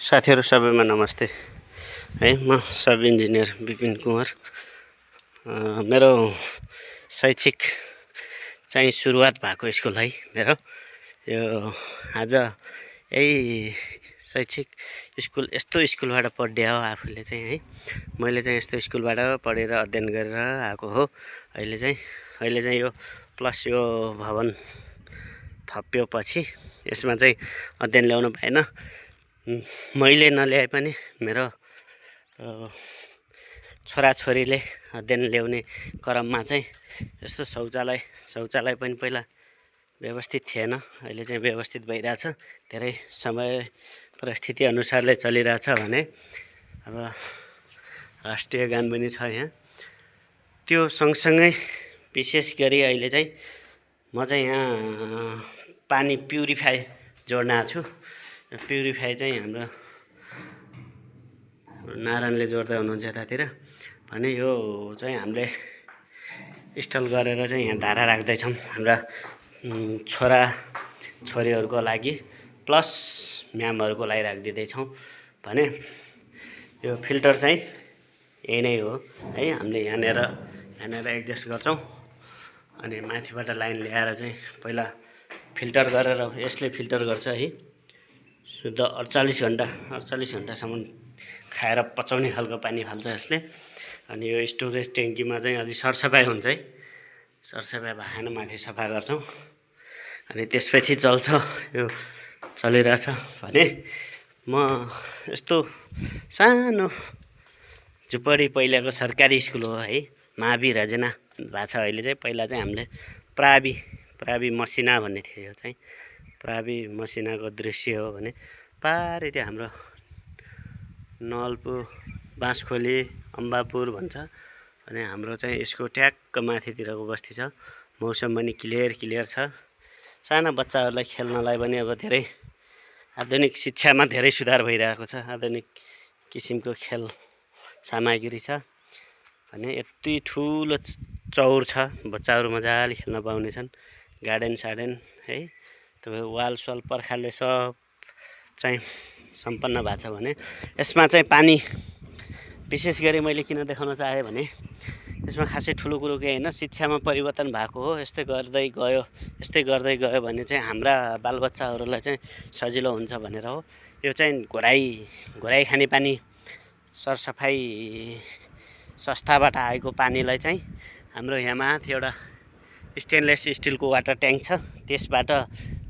साथीहरु सबैमा नमस्ते है। म सब इन्जिनियर विपिन कुमार। मेरो शैक्षिक चाहिँ सुरुवात भएको स्कुल है मेरो यो आज यही शैक्षिक स्कुल यस्तो स्कुलबाट पढ्या हो आफूले चाहिँ है। मैले चाहिँ यस्तो स्कुलबाट पढेर अध्ययन गरेर आएको हो। अहिले चाहिँ यो प्लस यो भवन थप्यो पछि यसमा चाहिँ अध्ययन ल्याउन पाएन। मैले नल्याए पनि मेरो छोराछोरीले अध्ययन ल्याउने क्रममा चाहिँ यस्तो शौचालय पनि पहिला व्यवस्थित थिएन। अहिले चाहिँ व्यवस्थित भइरहेछ। धेरै समय परिस्थिति अनुसारले चलिरहेछ भने अब राष्ट्रिय गान पनि छ यहाँ। त्यो सँगसँगै विशेष गरी अहिले चाहिँ म चाहिँ यहाँ पानी प्युरिफाई जोड्न आएको छु। प्युरिफाई चाहिँ हाम्रो नारायणले जोड्दै हुनुहुन्छ यतातिर भने यो चाहिँ हामीले इन्स्टल गरेर चाहिँ यहाँ धारा राख्दैछौँ हाम्रा छोरा छोरीहरूको लागि प्लस म्यामहरूको लागि राखिदिँदैछौँ भने यो फिल्टर चाहिँ यही नै हो है। हामीले यहाँनिर एडजस्ट गर्छौँ अनि माथिबाट लाइन ल्याएर चाहिँ पहिला फिल्टर गरेर यसले फिल्टर गर्छ है। शुद्ध 48 घन्टासम्म खाएर पचाउने खालको पानी फाल्छ यसले। अनि यो स्टोरेज ट्याङ्कीमा चाहिँ अलि सरसफाइ हुन्छ है। सरसफाइ भएन माथि सफा गर्छौँ अनि त्यसपछि चल्छ। यो चलिरहेछ भने म यस्तो सानो झुपडी पहिलाको सरकारी स्कुल हो है। महावीर हजेना भएको छ अहिले चाहिँ। पहिला चाहिँ हामीले प्रावि मसिना भन्ने थियो। यो चाहिँ प्रावि मसिनाको दृश्य हो भने पारि त्यो हाम्रो नलपुर बाँसखोली अम्बापुर भन्छ अनि हाम्रो चाहिँ यसको ट्याक्क माथितिरको बस्ती छ। मौसम पनि क्लियर छ। साना बच्चाहरूलाई खेल्नलाई पनि अब धेरै आधुनिक शिक्षामा धेरै सुधार भइरहेको छ। आधुनिक किसिमको खेल सामग्री छ भने यति ठुलो चौर छ। बच्चाहरू मजाले खेल्न पाउनेछन्। गार्डन सार्डन है। तपाईँ वाल पर्खालले सब चाहिँ सम्पन्न भएको छ भने यसमा चाहिँ पानी विशेष गरी मैले किन देखाउन चाहेँ भने यसमा खासै ठुलो कुरो केही होइन। शिक्षामा परिवर्तन भएको हो। यस्तै गर्दै गयो भने चाहिँ हाम्रा बालबच्चाहरूलाई चाहिँ सजिलो हुन्छ भनेर हो। यो चाहिँ घोराइ खाने पानी सरसफाइ संस्थाबाट आएको पानीलाई चाहिँ हाम्रो यहाँ माथि एउटा स्टेनलेस स्टिलको वाटर ट्याङ्क छ। त्यसबाट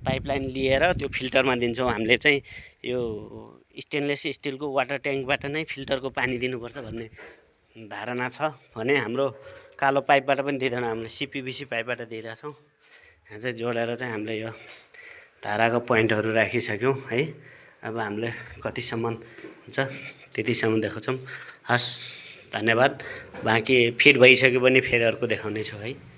पाइपलाइन लिएर त्यो फिल्टरमा दिन्छौँ। हामीले चाहिँ यो स्टेनलेस स्टिलको वाटर ट्याङ्कबाट नै फिल्टरको पानी दिनुपर्छ भन्ने धारणा छ भने हाम्रो कालो पाइपबाट पनि दिँदैन। हामीले सिपिबिसी पाइपबाट दिइरहेछौँ। यहाँ चाहिँ जोडेर चाहिँ हामीले यो धाराको पोइन्टहरू राखिसक्यौँ है। अब हामीले कतिसम्म हुन्छ त्यतिसम्म देखाउँछौँ। हस् धन्यवाद। बाँकी फिट भइसक्यो भने फेरि अर्को देखाउने छु है।